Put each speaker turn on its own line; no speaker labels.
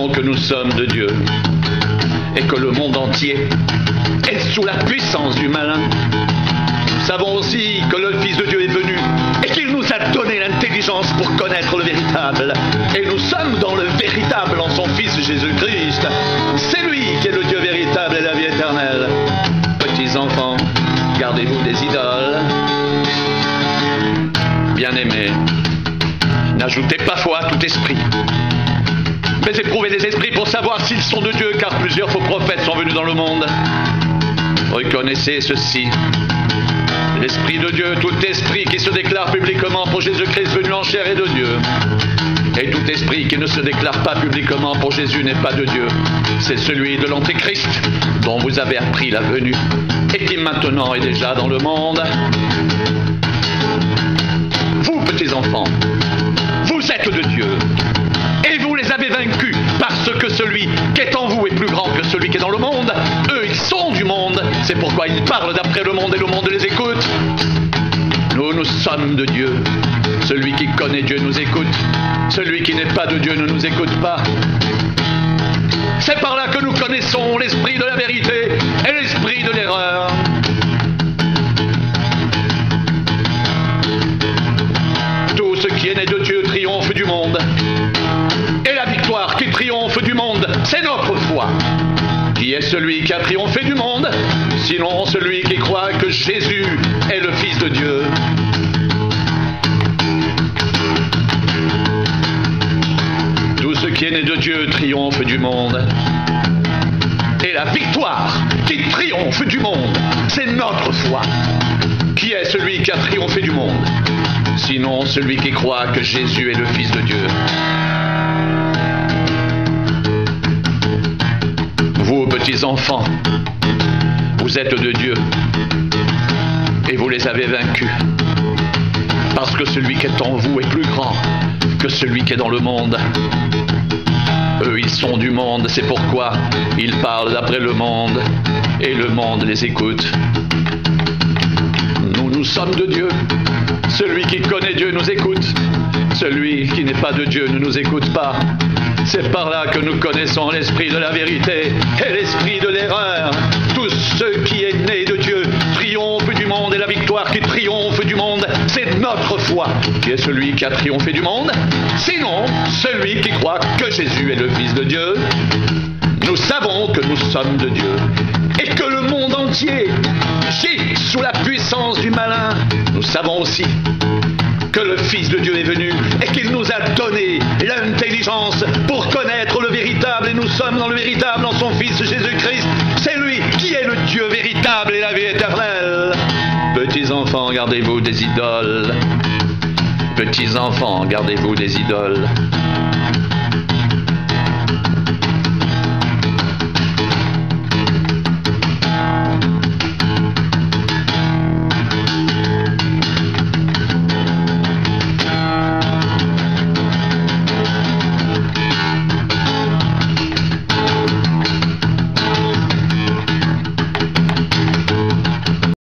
savons que nous sommes de Dieu et que le monde entier est sous la puissance du malin. Nous savons aussi que le Fils de Dieu est venu et qu'il nous a donné l'intelligence pour connaître le véritable. Et nous sommes dans le véritable en son Fils Jésus-Christ. C'est lui qui est le Dieu véritable et la vie éternelle. Petits enfants, gardez-vous des idoles. Bien-aimés, n'ajoutez pas foi à tout esprit, mais éprouvez les esprits pour savoir s'ils sont de Dieu, car plusieurs faux prophètes sont venus dans le monde. Reconnaissez ceci: l'Esprit de Dieu, tout esprit qui se déclare publiquement pour Jésus-Christ venu en chair est de Dieu. Et tout esprit qui ne se déclare pas publiquement pour Jésus n'est pas de Dieu. C'est celui de l'Antéchrist dont vous avez appris la venue et qui maintenant est déjà dans le monde. Vous, petits enfants, vous êtes de Dieu et vous les avez vaincus parce que celui qui est en vous est plus grand que celui qui est dans le monde. Eux, ils sont du monde, c'est pourquoi ils parlent d'après le monde et le monde les écoute. Nous sommes de Dieu. Celui qui connaît Dieu nous écoute. Celui qui n'est pas de Dieu ne nous écoute pas. C'est par là que nous connaissons l'esprit de la vérité et l'esprit de l'erreur. Tout ce qui est né de Dieu triomphe du monde. Et la victoire qui triomphe du monde, c'est notre foi. Qui est celui qui a triomphé du monde, sinon celui qui croit que Jésus est le Fils de Dieu? Tout ce qui est né de Dieu triomphe du monde. Et la victoire qui triomphe du monde, c'est notre foi. Qui est celui qui a triomphé du monde, sinon celui qui croit que Jésus est le Fils de Dieu? Vous, petits enfants, vous êtes de Dieu et vous les avez vaincus. Parce que celui qui est en vous est plus grand que celui qui est dans le monde. Eux, ils sont du monde, c'est pourquoi ils parlent d'après le monde et le monde les écoute. Nous sommes de Dieu. Celui qui connaît Dieu nous écoute. Celui qui n'est pas de Dieu ne nous écoute pas. C'est par là que nous connaissons l'esprit de la vérité et l'esprit de l'erreur. Tout ce qui est né de Dieu triomphe du monde et la victoire qui triomphe du monde, c'est notre foi. Qui est celui qui a triomphé du monde? Sinon, celui qui croit que Jésus est le Fils de Dieu. Nous savons que nous sommes de Dieu et que le monde entier gît sous la puissance du malin. Nous savons aussi que le Fils de Dieu est venu et qu'il nous a donné l'intelligence pour connaître le véritable, et nous sommes dans le véritable en son Fils Jésus-Christ. C'est lui qui est le Dieu véritable et la vie éternelle. Petits enfants, gardez-vous des idoles. Petits enfants, gardez-vous des idoles.